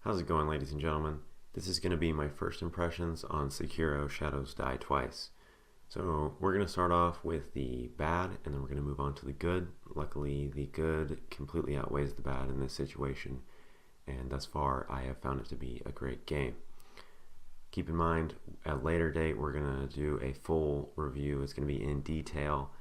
How's it going, ladies and gentlemen? This is going to be my first impressions on Sekiro Shadows Die Twice. So we're going to start off with the bad, and then we're going to move on to the good. Luckily, the good completely outweighs the bad in this situation, and thus far I have found it to be a great game. Keep in mind, at a later date, we're going to do a full review. It's going to be in detail,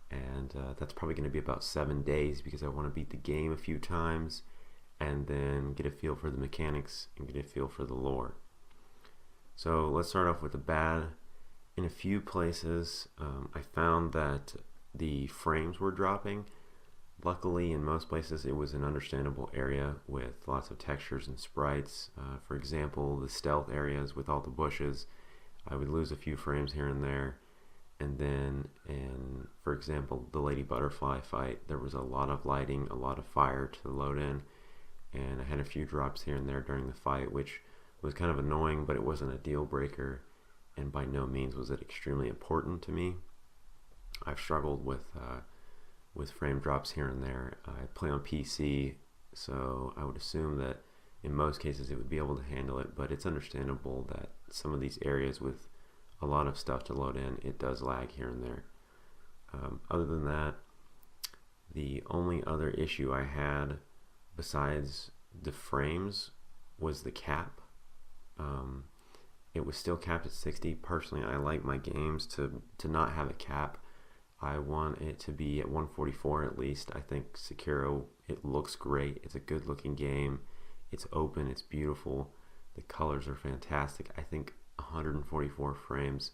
and that's probably going to be about 7 days because I want to beat the game a few times and then get a feel for the mechanics and get a feel for the lore. So let's start off with the bad. In a few places, I found that the frames were dropping. Luckily, in most places, it was an understandable area with lots of textures and sprites. For example, the stealth areas with all the bushes, I would lose a few frames here and there. And then for example, the Lady Butterfly fight, there was a lot of lighting, a lot of fire to load in, and I had a few drops here and there during the fight, which was kind of annoying, but it wasn't a deal breaker, and by no means was it extremely important to me. I've struggled with frame drops here and there. I play on PC, so I would assume that in most cases it would be able to handle it, but it's understandable that some of these areas with a lot of stuff to load in, it does lag here and there. Other than that, the only other issue I had besides the frames was the cap. It was still capped at 60. Personally, I like my games to not have a cap. I want it to be at 144 at least. I think Sekiro, it looks great. It's a good looking game. It's open, it's beautiful. The colors are fantastic. I think 144 frames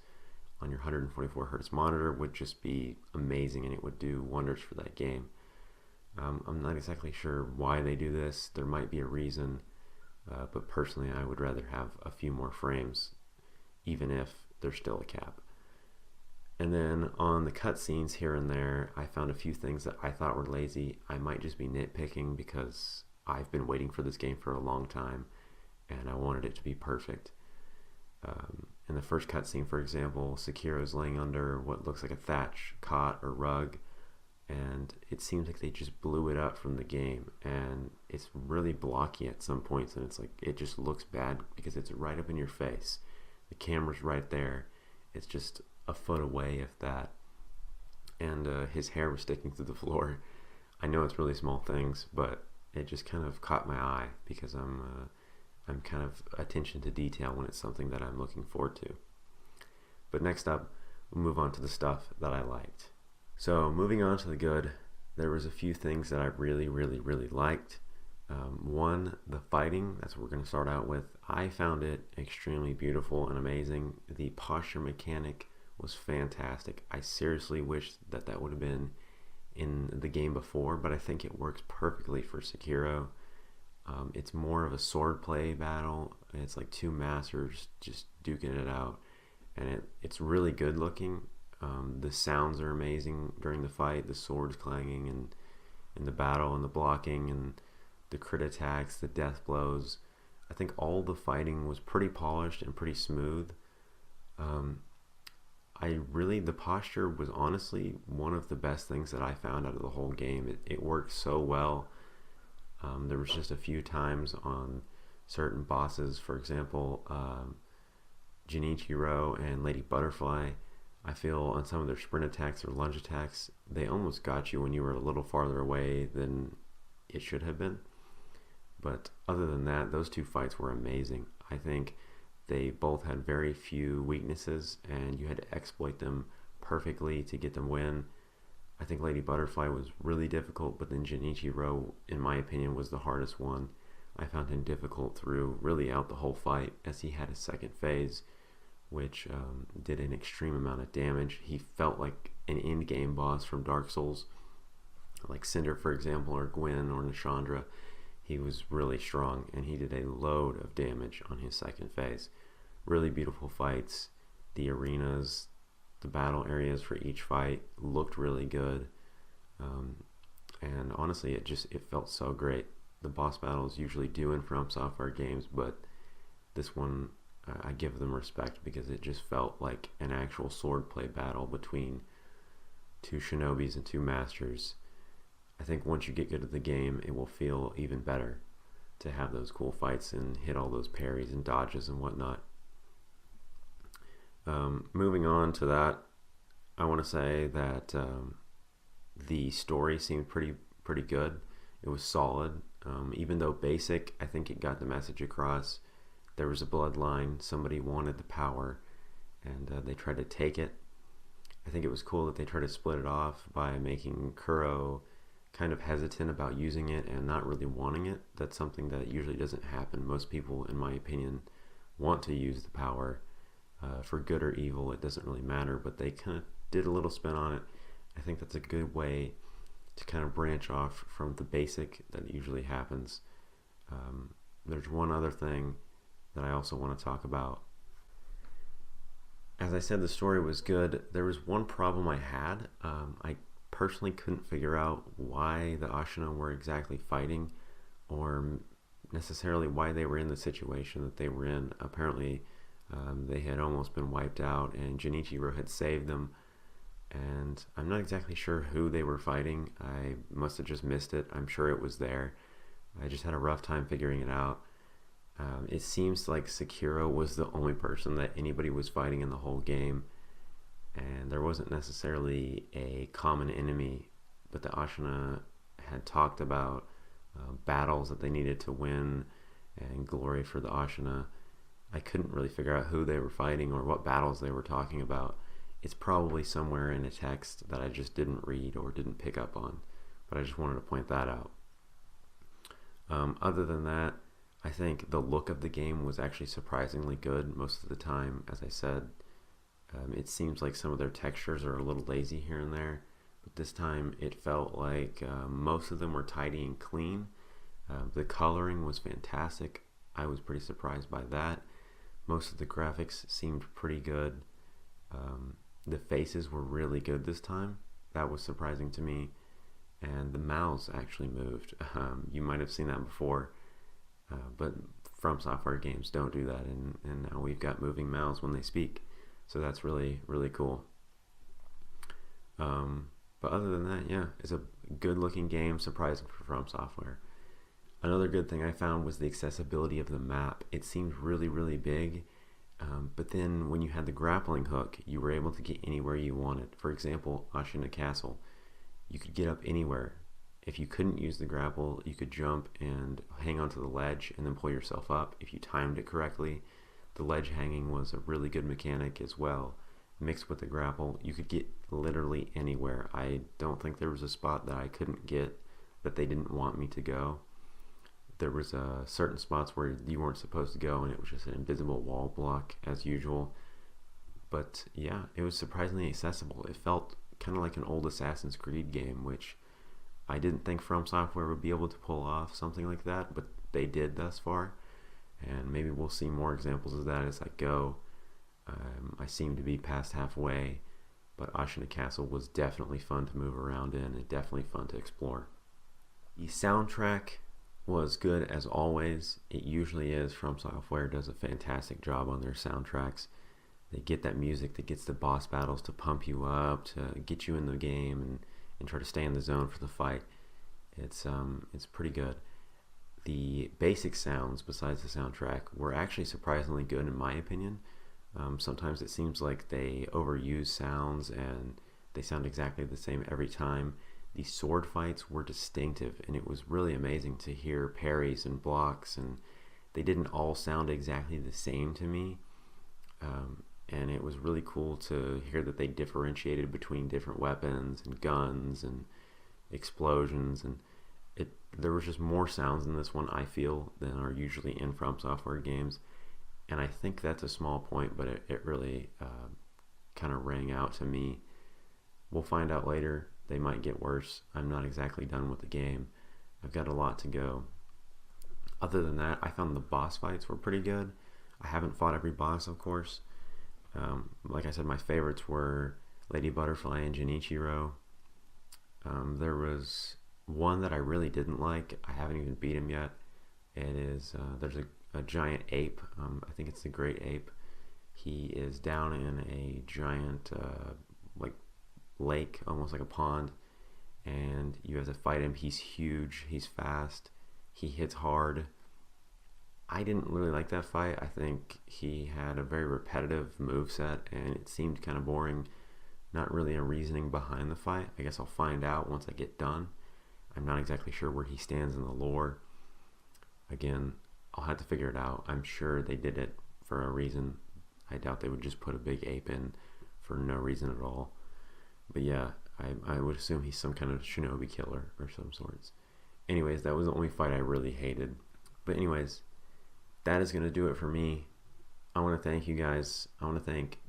on your 144 hertz monitor would just be amazing, and it would do wonders for that game. I'm not exactly sure why they do this. There might be a reason, but personally I would rather have a few more frames, even if there's still a cap. And then on the cutscenes here and there, I found a few things that I thought were lazy. I might just be nitpicking because I've been waiting for this game for a long time, and I wanted it to be perfect. In the first cutscene, for example, Sekiro is laying under what looks like a thatch cot or rug, and it seems like they just blew it up from the game, and it's really blocky at some points, and it's like it just looks bad because it's right up in your face. The camera's right there. It's just a foot away, if that. And his hair was sticking through the floor. I know it's really small things, but it just kind of caught my eye because I'm kind of attention to detail when it's something that I'm looking forward to. But next up, we'll move on to the stuff that I liked. So moving on to the good, there was a few things that I really liked. One, the fighting, that's what we're going to start out with. I found it extremely beautiful and amazing. The posture mechanic was fantastic. I seriously wish that that would have been in the game before, but I think it works perfectly for Sekiro. It's more of a swordplay battle. It's like two masters just duking it out, and it's really good looking. The sounds are amazing during the fight, the swords clanging and the battle and the blocking and the crit attacks, the death blows. I think all the fighting was pretty polished and pretty smooth. The posture was honestly one of the best things that I found out of the whole game. It worked so well. There was just a few times on certain bosses, for example, Jinichiro and Lady Butterfly, I feel on some of their sprint attacks or lunge attacks, they almost got you when you were a little farther away than it should have been. But other than that, those two fights were amazing. I think they both had very few weaknesses, and you had to exploit them perfectly to get them win. I think Lady Butterfly was really difficult, but then Jinichiro, in my opinion, was the hardest one. I found him difficult through really out the whole fight, as he had a second phase, which did an extreme amount of damage. He felt like an in-game boss from Dark Souls, like Cinder, for example, or Gwen or Nishandra. He was really strong, and he did a load of damage on his second phase. Really beautiful fights. The arenas, the battle areas for each fight looked really good, and honestly, it felt so great. The boss battles usually do in From Software games, but this one, I give them respect because it just felt like an actual swordplay battle between two shinobis and two masters. I think once you get good at the game, it will feel even better. to have those cool fights and hit all those parries and dodges and whatnot. Moving on to that, I want to say that the story seemed pretty good. It was solid. Even though basic, I think it got the message across. There was a bloodline, somebody wanted the power, and they tried to take it. I think it was cool that they tried to split it off by making Kuro kind of hesitant about using it and not really wanting it. That's something that usually doesn't happen. Most people, in my opinion, want to use the power for good or evil. It doesn't really matter, but they kind of did a little spin on it. I think that's a good way to kind of branch off from the basic that usually happens. There's one other thing that I also want to talk about. As I said, the story was good. There was one problem I had. I personally couldn't figure out why the Ashina were exactly fighting, or necessarily why they were in the situation that they were in. Apparently, they had almost been wiped out, and Junichiro had saved them. And I'm not exactly sure who they were fighting. I must have just missed it. I'm sure it was there. I just had a rough time figuring it out. It seems like Sekiro was the only person that anybody was fighting in the whole game, and there wasn't necessarily a common enemy, but the Ashina had talked about battles that they needed to win and glory for the Ashina. I couldn't really figure out who they were fighting or what battles they were talking about. It's probably somewhere in a text that I just didn't read or didn't pick up on, but I just wanted to point that out. Other than that, I think the look of the game was actually surprisingly good most of the time. As I said, it seems like some of their textures are a little lazy here and there, but this time it felt like most of them were tidy and clean. The coloring was fantastic. I was pretty surprised by that. Most of the graphics seemed pretty good. The faces were really good this time. That was surprising to me. And the mouths actually moved. You might have seen that before. But From Software games don't do that, and now we've got moving mouths when they speak, so that's really, really cool. But other than that, yeah, it's a good looking game, surprising for From Software. Another good thing I found was the accessibility of the map. It seemed really, really big, but then when you had the grappling hook, you were able to get anywhere you wanted. For example, Ashina Castle, you could get up anywhere. If you couldn't use the grapple, you could jump and hang onto the ledge and then pull yourself up if you timed it correctly. The ledge hanging was a really good mechanic as well. Mixed with the grapple, you could get literally anywhere. I don't think there was a spot that I couldn't get that they didn't want me to go. There was certain spots where you weren't supposed to go and it was just an invisible wall block as usual. But yeah, it was surprisingly accessible. It felt kind of like an old Assassin's Creed game, which I didn't think From Software would be able to pull off something like that, but they did thus far, and maybe we'll see more examples of that as I go. I seem to be past halfway, but Ashina Castle was definitely fun to move around in and definitely fun to explore. The soundtrack was good as always. It usually is. From Software does a fantastic job on their soundtracks. They get that music that gets the boss battles to pump you up, to get you in the game, and try to stay in the zone for the fight. It's pretty good. The basic sounds, besides the soundtrack, were actually surprisingly good in my opinion. Sometimes it seems like they overuse sounds and they sound exactly the same every time. The sword fights were distinctive, and it was really amazing to hear parries and blocks, and they didn't all sound exactly the same to me. And it was really cool to hear that they differentiated between different weapons and guns and explosions, and there was just more sounds in this one, I feel, than are usually in From Software games, and I think that's a small point, but it really kind of rang out to me. We'll find out later. They might get worse. I'm not exactly done with the game. I've got a lot to go. Other than that, I found the boss fights were pretty good. I haven't fought every boss, of course. Like I said, my favorites were Lady Butterfly and Junichiro. There was one that I really didn't like. I haven't even beat him yet. It is there's a giant ape. I think it's the Great Ape. He is down in a giant like lake, almost like a pond, and you have to fight him. He's huge. He's fast. He hits hard. I didn't really like that fight. I think he had a very repetitive moveset and it seemed kind of boring. Not really a reasoning behind the fight. I guess I'll find out once I get done. I'm not exactly sure where he stands in the lore. Again, I'll have to figure it out. I'm sure they did it for a reason. I doubt they would just put a big ape in for no reason at all. But yeah, I would assume he's some kind of shinobi killer or some sorts. Anyways, that was the only fight I really hated. But anyways, that is going to do it for me. I want to thank you guys. I want to thank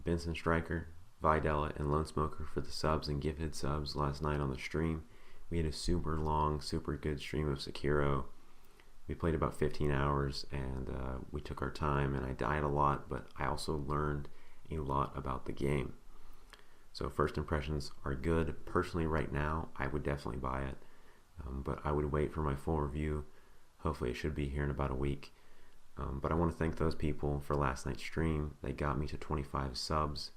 Benson Striker, Videla, and Lone Smoker for the subs and gifted subs last night on the stream. We had a super long, super good stream of Sekiro. We played about 15 hours and we took our time, and I died a lot, but I also learned a lot about the game. So first impressions are good. Personally, right now, I would definitely buy it, but I would wait for my full review. Hopefully it should be here in about a week. But I want to thank those people for last night's stream. They got me to 25 subs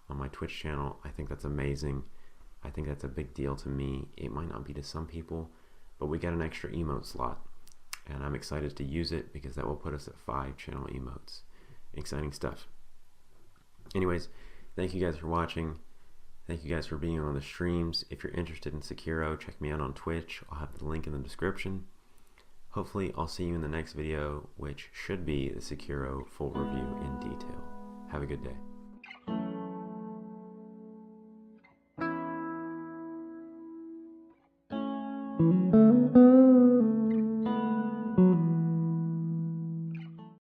on my Twitch channel. I think that's amazing. I think that's a big deal to me. It might not be to some people, but we got an extra emote slot, and I'm excited to use it because that will put us at 5 channel emotes. Exciting stuff. Anyways, thank you guys for watching. Thank you guys for being on the streams. If you're interested in Sekiro, check me out on Twitch. I'll have the link in the description. Hopefully, I'll see you in the next video, which should be the Sekiro full review in detail. Have a good day.